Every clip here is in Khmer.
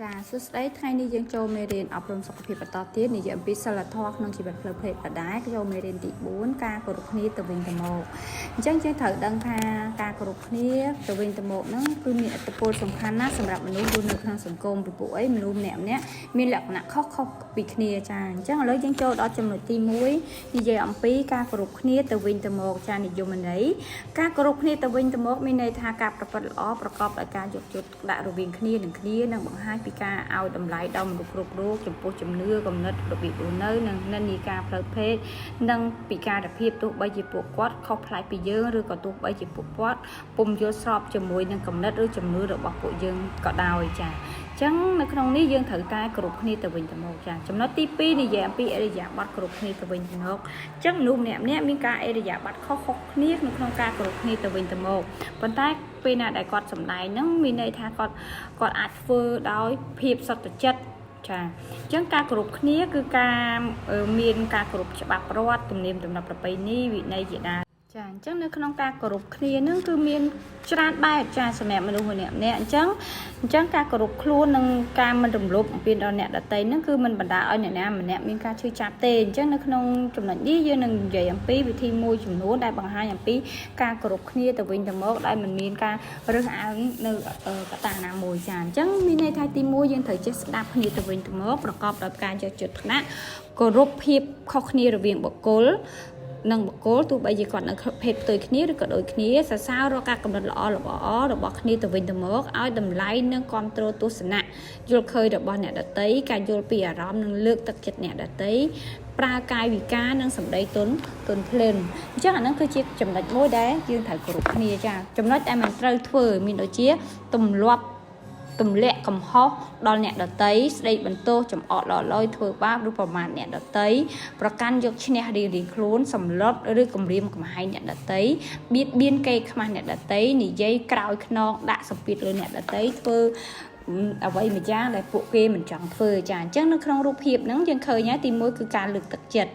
ចាសួស្តីថ្ងៃនេះយើងចូលមេរៀនអប់រំសុខភាពបន្តទៀតនិយាយអំពីសិលធម៌ក្នុងជីវិតផ្លូវភេទបដែរចូលមេរៀនទី4ការគោរពគ្នាទៅវិញទៅមកអញ្ចឹងយើងត្រូវដឹងថាការគោរពគ្នាទៅវិញទៅមកហ្នឹងគឺមានឥទ្ធិពលសំខាន់ណាស់សម្រាប់មនុស្សរស់នៅក្នុងសង្គមពីពួកអីមនុស្សម្នាក់ៗមានលក្ខណៈខុសៗពីគ្នាចាអញ្ចឹងឥឡូវយើងចូលដល់ចំណុចទី1និយាយអំពីការគោរពគ្នាទៅវិញទៅមកចានិយមន័យការគោរពគ្នាទៅវិញទៅមកមានន័យថាការប្រព្រឹត្តល្អប្រកបដោយការយកចិត្តទុកដាក់រវាងគ្នានិងបង្ហាញពីការឲ្យតម្លៃដល់មនុស្សគ្រប់រូបចំពោះជំនឿគំនិតរបៀបរស់នៅនិងនិន្នាការផ្លូវភេទនិងពិការភាពទោះបីជាពួកគាត់ខុសប្លែកពីយើងឬក៏ទោះបីជាពួកគាត់ពុំយល់ស្របជាមួយនឹងគំនិតឬជំនឿរបស់ពួកយើងក៏ដោយចាអញ្ចឹងនៅក្នុងនេះយើងត្រូវតែគោរពគ្នាទៅវិញទៅមកចាចំណុចទី2និយាយអំពីអរិយាប័ត្រគោរពគ្នាទៅវិញទៅមកអញ្ចឹងមនុស្សម្នាក់ៗមានការអរិយាប័ត្រខុសៗគ្នាក្នុងការគោរពគ្នាទៅវិញទៅមកប៉ុន្តែពេលណាដែលគាត់សម្ដែងហ្នឹងមានន័យថាគាត់អាចធ្វើដោយភាពសុទ្ធចិត្តចាអញ្ចឹងការគោរពគ្នាគឺការមានការគោរពច្បាប់រដ្ឋទំនៀមទម្លាប់ប្រពៃណីវិន័យជាដើមចាអញ្ចឹងនៅក្នុងការគោរពគ្នានឹងគឺមានច្រើនបែបចាសម្រាប់មនុស្សម្នាក់ៗអញ្ចឹងការគោរពខ្លួននិងការមិនរំលោភបំពានដល់អ្នកដទៃនឹងគឺមិនបណ្ដាលឲ្យអ្នកណាម្នាក់មានការឈឺចាប់ទេអញ្ចឹងនៅក្នុងចំណុចនេះយើងនឹងនិយាយអំពីវិធីមួយចំនួនដែលបង្ហាញអំពីការគោរពគ្នាទៅវិញទៅមកដែលមិនមានការរើសអើងនៅកត្តាណាមួយចាអញ្ចឹងមានន័យថាទី1យើងត្រូវចេះស្ដាប់គ្នាទៅវិញទៅមកប្រកបដោយការយកចិត្តទុកដាក់គោរពភាពខុសគ្នារវាងបុគ្គលនិងបុគ្គលទោះបីជាគាត់នៅភេទផ្ទុយគ្នាឬក៏ដូចគ្នាសរសើររកការកំណត់ល្អរបស់គ្នាទៅវិញទៅមកឲ្យតម្លៃនិងគ្រប់គ្រងទស្សនៈយល់ឃើញរបស់អ្នកដទៃការយល់ពីអារម្មណ៍និងលើកទឹកចិត្តអ្នកដទៃប្រើកាយវិការនិងសម្ដីទន់ភ្លន់អញ្ចឹងអាហ្នឹងគឺជាចំណុចមួយដែលយើងត្រូវគោរពគ្នាចាចំណុចដែលមិនត្រូវធ្វើមានដូចជាទម្លាក់កំហុសដល់អ្នកដទៃស្ដីបន្ទោសចំអកលយធ្វើបាបឬប្រមាថអ្នកដទៃប្រកាន់យកឈ្នះរៀងខ្លួនសម្លុតឬគំរាមកំហែងអ្នកដទៃបៀតបៀនកេរខ្មាស់អ្នកដទៃនិយាយក្រោយខ្នងដាក់សម្ពាធលើអ្នកដទៃធ្វើអ្វីមួយយ៉ាងដែលពួកគេមិនចង់ធ្វើចាអញ្ចឹងនៅក្នុងរូបភាពហ្នឹងយើងឃើញហើយទី1គឺការលើកទឹកចិត្ត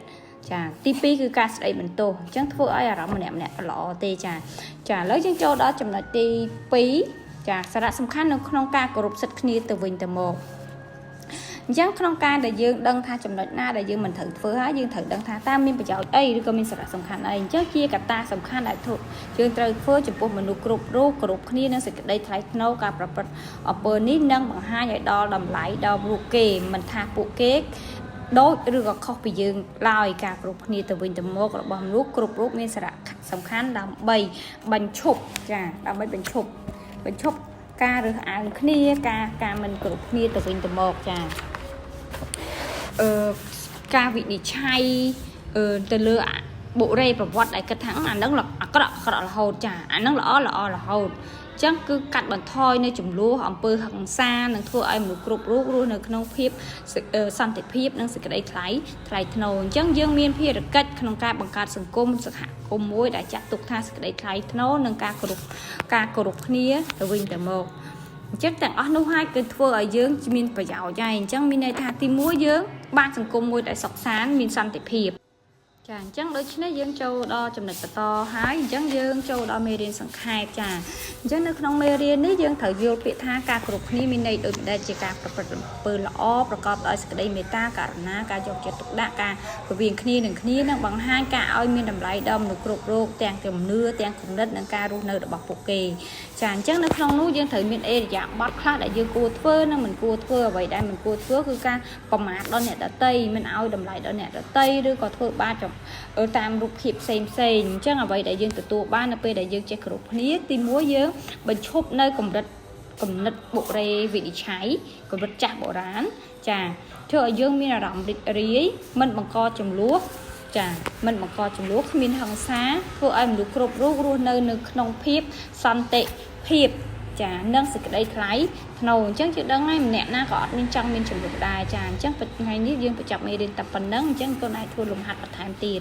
ចាទី2គឺការស្ដីបន្ទោសអញ្ចឹងធ្វើឲ្យអារម្មណ៍ម្នាក់ល្អទេចាឥឡូវយើងចូលដល់ចំណុចទី2ចាសារៈសំខាន់នៅក្នុងការគោរពសិទ្ធិគ្នាទៅវិញទៅមកអញ្ចឹងក្នុងការដែលយើងដឹងថាចំណុចណាដែលយើងមិនត្រូវធ្វើហើយយើងត្រូវដឹងថាតើមានប្រយោជន៍អីឬក៏មានសារៈសំខាន់អីអញ្ចឹងជាកត្តាសំខាន់ដែលយើងត្រូវធ្វើចំពោះមនុស្សគ្រប់រូបគោរពគ្នានិងសេចក្តីថ្លៃថ្នូរការប្រព្រឹត្តអំពើនេះនឹងបង្ហាញឲ្យដល់តម្លៃដល់ពួកគេមិនថាពួកគេដូចឬក៏ខុសពីយើងឡើយការគោរពគ្នាទៅវិញទៅមករបស់មនុស្សគ្រប់រូបមានសារៈសំខាន់ដើម្បីបញ្ឈប់ការរើសអើងគ្នាការមិនគោរពគ្នាទៅវិញទៅមកចាការវិនិច្ឆ័យទៅលើបុរេប្រវត្តិដែលគិតថាអានឹងអាក្រក់រហូតចាអានឹងល្អរហូតអញ្ចឹងគឺកាត់បន្ថយនៅចំនួនអំពើហិង្សានិងធ្វើឲ្យមនុស្សគ្រប់រូបរស់នៅក្នុងភាពសន្តិភាពនិងសេចក្តីថ្លៃថ្នូរអញ្ចឹងយើងមានភារកិច្ចក្នុងការបង្កើតសង្គមសហគមន៍មួយដែលចាត់ទុកថាសេចក្តីថ្លៃថ្នូរនិងការគោរពគ្នាទៅវិញទៅមកអញ្ចឹងទាំងអស់នោះហើយគឺធ្វើឲ្យយើងមានប្រយោជន៍ហើយអញ្ចឹងមានន័យថាទី1យើងបានសង្គមមួយដែលសុខសាន្តមានសន្តិភាពចាអញ្ចឹងដូច្នេះយើងចូលដល់ចំណុចបន្តហើយអញ្ចឹងយើងចូលដល់មេរៀនសង្ខេបចាអញ្ចឹងនៅក្នុងមេរៀននេះយើងត្រូវយល់ពាក្យថាការគោរពគ្នាមានន័យដូចដែលជាការប្រព្រឹត្តអំពើល្អប្រកបដោយសេចក្តីមេត្តាករុណាការយកចិត្តទុកដាក់ការរវាងគ្នានឹងបង្ហាញការឲ្យមានតម្លៃដល់មនុស្សគ្រប់រូបទាំងជំនឿទាំងគំនិតនិងការរស់នៅរបស់ពួកគេចាអញ្ចឹងនៅក្នុងនោះយើងត្រូវមានអេរយាប័ត្រខ្លះដែលយើងគួរធ្វើនិងមិនគួរធ្វើអ្វីដែលមិនគួរធ្វើគឺការប្រមាថដល់អ្នកដទៃមិនឲ្យតម្លៃដល់អ្នកដទៃឬក៏ធ្វើបាបតាមរូបភាពផ្សេងអញ្ចឹងអ្វីដែលយើងទទួលបាននៅពេលដែលយើងចេះគោរពគ្នាទី1យើងបញ្ឈប់នៅកម្រិតបុរេវិនិច្ឆ័យកម្រិតចាស់បុរាណចាធ្វើឲ្យយើងមានអារម្មណ៍រីករាយមិនបង្កចំនួនគ្មានហិង្សាធ្វើឲ្យមនុស្សគ្រប់រូបរស់នៅក្នុងភាពសន្តិភាពចានិងសេចក្តីថ្លៃថ្នូរអញ្ចឹងយើងដឹងហើយម្នាក់ណាក៏អត់មានចង់មានចំនួនដែរចាអញ្ចឹងថ្ងៃនេះយើងបញ្ចប់មេរៀនតែប៉ុណ្្នឹងអញ្ចឹងកូនអាចធ្វើលំហាត់បន្ថែមទៀត